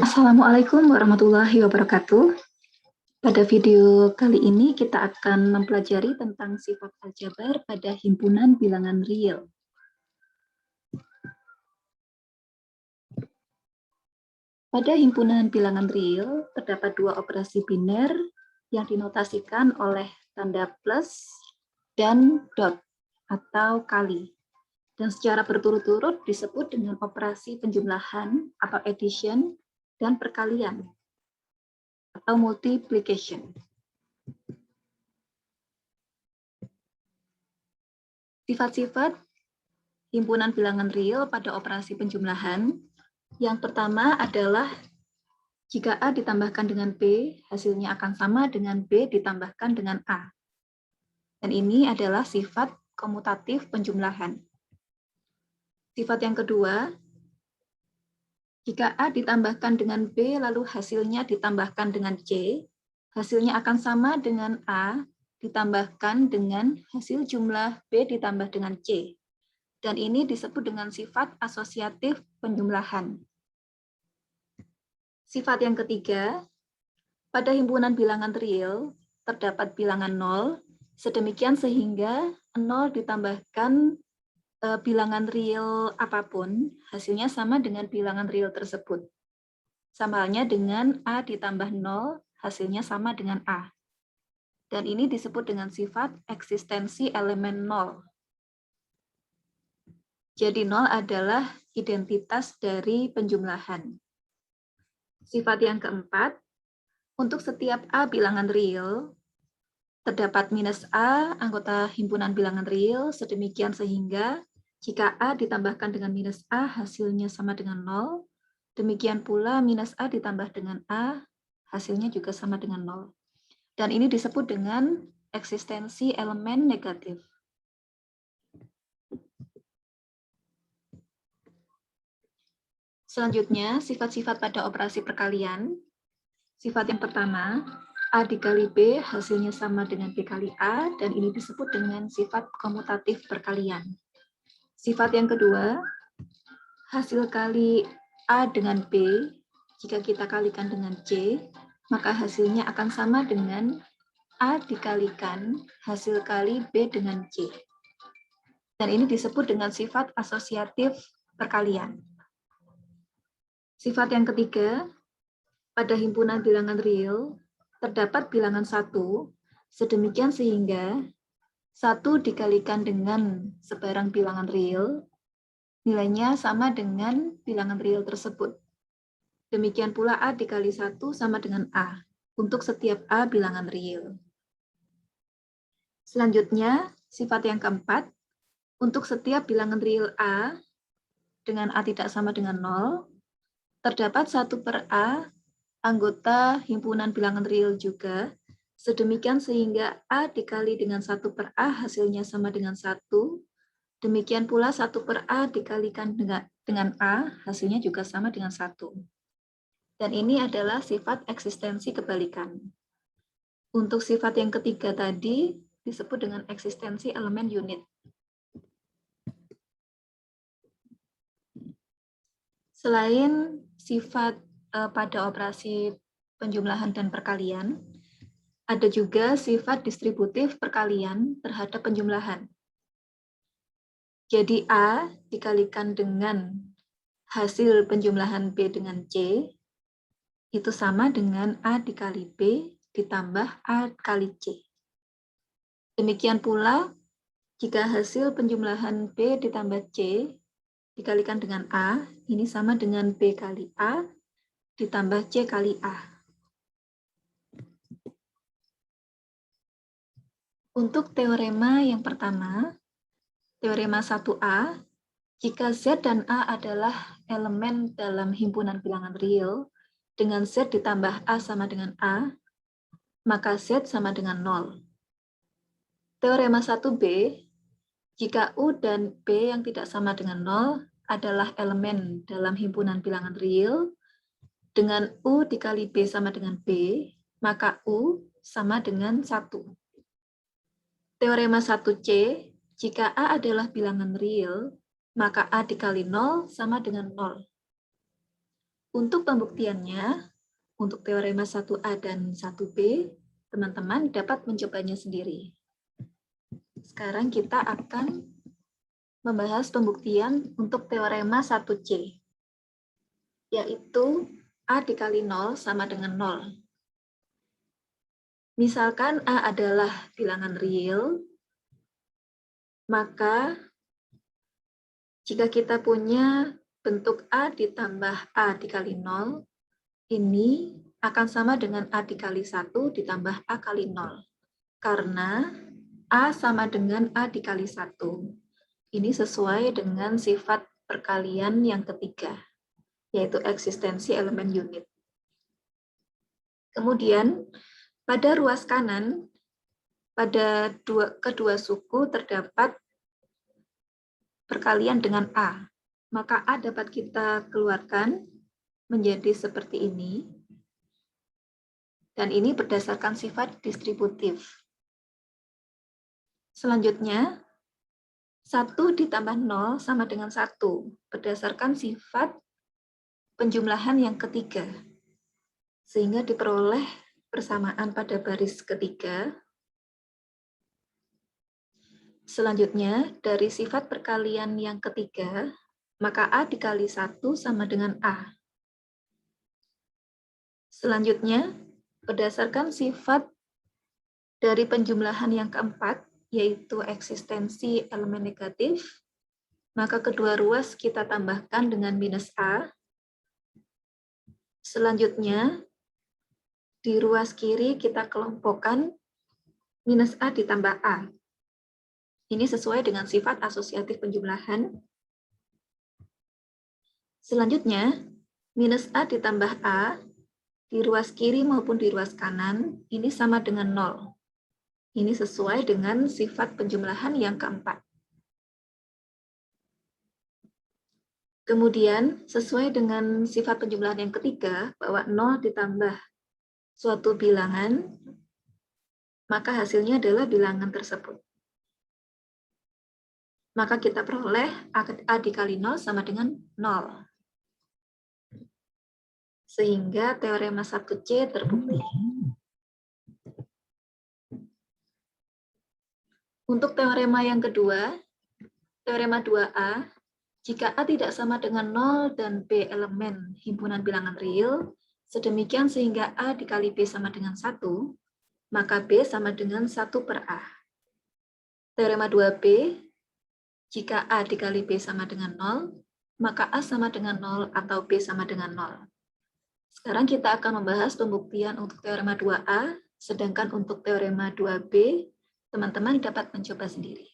Assalamualaikum warahmatullahi wabarakatuh. Pada video kali ini kita akan mempelajari tentang sifat aljabar pada himpunan bilangan real. Pada himpunan bilangan real terdapat dua operasi biner yang dinotasikan oleh tanda plus dan dot atau kali. Dan secara berturut-turut disebut dengan operasi penjumlahan atau addition dan perkalian atau multiplication. Sifat-sifat himpunan bilangan real pada operasi penjumlahan. Yang pertama adalah jika A ditambahkan dengan B, hasilnya akan sama dengan B ditambahkan dengan A. Dan ini adalah sifat komutatif penjumlahan. Sifat yang kedua, jika A ditambahkan dengan B lalu hasilnya ditambahkan dengan C, hasilnya akan sama dengan A ditambahkan dengan hasil jumlah B ditambah dengan C. Dan ini disebut dengan sifat asosiatif penjumlahan. Sifat yang ketiga, pada himpunan bilangan real terdapat bilangan 0, sedemikian sehingga 0 ditambahkan bilangan real apapun, hasilnya sama dengan bilangan real tersebut. Sama halnya dengan A ditambah 0, hasilnya sama dengan A. Dan ini disebut dengan sifat eksistensi elemen 0. Jadi 0 adalah identitas dari penjumlahan. Sifat yang keempat, untuk setiap A bilangan real, terdapat minus A anggota himpunan bilangan real, sedemikian sehingga jika A ditambahkan dengan minus A, hasilnya sama dengan 0. Demikian pula minus A ditambah dengan A, hasilnya juga sama dengan 0. Dan ini disebut dengan eksistensi elemen negatif. Selanjutnya, sifat-sifat pada operasi perkalian. Sifat yang pertama, A dikali B hasilnya sama dengan B kali A, dan ini disebut dengan sifat komutatif perkalian. Sifat yang kedua, hasil kali A dengan B, jika kita kalikan dengan C, maka hasilnya akan sama dengan A dikalikan hasil kali B dengan C. Dan ini disebut dengan sifat asosiatif perkalian. Sifat yang ketiga, pada himpunan bilangan real, terdapat bilangan 1, sedemikian sehingga 1 dikalikan dengan sebarang bilangan real, nilainya sama dengan bilangan real tersebut. Demikian pula A dikali 1 sama dengan A, untuk setiap A bilangan real. Selanjutnya, sifat yang keempat, untuk setiap bilangan real A, dengan A tidak sama dengan 0, terdapat 1 per A, anggota himpunan bilangan real juga, sedemikian sehingga A dikali dengan 1 per A hasilnya sama dengan 1, demikian pula 1 per A dikalikan dengan A hasilnya juga sama dengan 1. Dan ini adalah sifat eksistensi kebalikan. Untuk sifat yang ketiga tadi disebut dengan eksistensi elemen unit. Selain sifat pada operasi penjumlahan dan perkalian, ada juga sifat distributif perkalian terhadap penjumlahan. Jadi A dikalikan dengan hasil penjumlahan B dengan C, itu sama dengan A dikali B ditambah A kali C. Demikian pula, jika hasil penjumlahan B ditambah C dikalikan dengan A, ini sama dengan B kali A ditambah C kali A. Untuk teorema yang pertama, teorema 1A, jika Z dan A adalah elemen dalam himpunan bilangan real, dengan Z ditambah A sama dengan A, maka Z sama dengan 0. Teorema 1B, jika U dan B yang tidak sama dengan 0 adalah elemen dalam himpunan bilangan real, dengan U dikali B sama dengan B, maka U sama dengan 1. Teorema 1C, jika A adalah bilangan real, maka A dikali 0 sama dengan 0. Untuk pembuktiannya, untuk teorema 1A dan 1B, teman-teman dapat mencobanya sendiri. Sekarang kita akan membahas pembuktian untuk teorema 1C, yaitu A dikali 0 sama dengan 0. Misalkan A adalah bilangan real, maka jika kita punya bentuk A ditambah A dikali 0, ini akan sama dengan A dikali 1 ditambah A kali 0. Karena A sama dengan A dikali 1. Ini sesuai dengan sifat perkalian yang ketiga, yaitu eksistensi elemen unit. Kemudian, pada ruas kanan, pada kedua suku terdapat perkalian dengan A. Maka A dapat kita keluarkan menjadi seperti ini. Dan ini berdasarkan sifat distributif. Selanjutnya, 1 ditambah 0 sama dengan 1, berdasarkan sifat penjumlahan yang ketiga. Sehingga diperoleh persamaan pada baris ketiga. Selanjutnya, dari sifat perkalian yang ketiga, maka A dikali 1 sama dengan A. Selanjutnya, berdasarkan sifat dari penjumlahan yang keempat, yaitu eksistensi elemen negatif, maka kedua ruas kita tambahkan dengan minus A. Selanjutnya, di ruas kiri kita kelompokkan minus A ditambah A. Ini sesuai dengan sifat asosiatif penjumlahan. Selanjutnya, minus A ditambah A, di ruas kiri maupun di ruas kanan, ini sama dengan 0. Ini sesuai dengan sifat penjumlahan yang keempat. Kemudian, sesuai dengan sifat penjumlahan yang ketiga, bahwa 0 ditambah suatu bilangan, maka hasilnya adalah bilangan tersebut. Maka kita peroleh A dikali 0 sama dengan 0. Sehingga teorema 1C terbukti. Untuk teorema yang kedua, teorema 2A, jika A tidak sama dengan 0 dan B elemen himpunan bilangan real, sedemikian sehingga A dikali B sama dengan 1, maka B sama dengan 1 per A. Teorema 2B, jika A dikali B sama dengan 0, maka A sama dengan 0 atau B sama dengan 0. Sekarang kita akan membahas pembuktian untuk teorema 2A, sedangkan untuk teorema 2B, teman-teman dapat mencoba sendiri.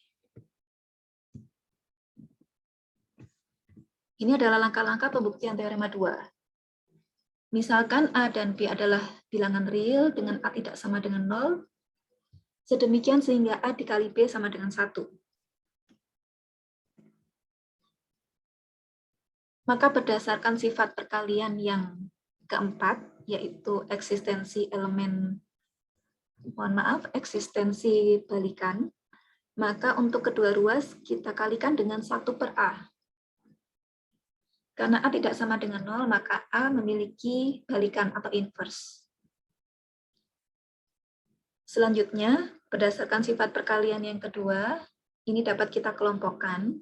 Ini adalah langkah-langkah pembuktian teorema 2. Misalkan A dan B adalah bilangan real dengan A tidak sama dengan 0, sedemikian sehingga A dikali B sama dengan 1. Maka berdasarkan sifat perkalian yang keempat, yaitu eksistensi elemen, eksistensi balikan, maka untuk kedua ruas kita kalikan dengan 1 per A. Karena A tidak sama dengan 0, maka A memiliki balikan atau inverse. Selanjutnya, berdasarkan sifat perkalian yang kedua, ini dapat kita kelompokkan.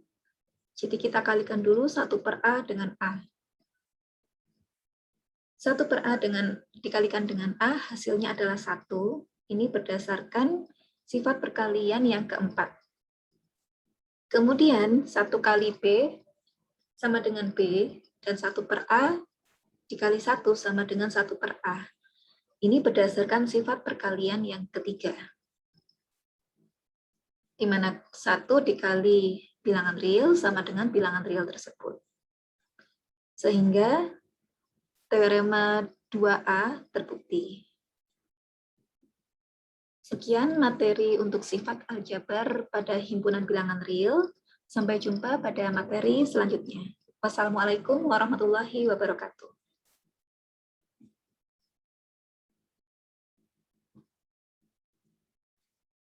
Jadi kita kalikan dulu 1 per A dengan A. 1 per A dikalikan dengan A, hasilnya adalah 1. Ini berdasarkan sifat perkalian yang keempat. Kemudian 1 kali B sama dengan B, dan 1 per A dikali 1 sama dengan 1 per A. Ini berdasarkan sifat perkalian yang ketiga. Di mana 1 dikali bilangan real sama dengan bilangan real tersebut. Sehingga teorema 2A terbukti. Sekian materi untuk sifat aljabar pada himpunan bilangan real. Sampai jumpa pada materi selanjutnya. Wassalamualaikum warahmatullahi wabarakatuh.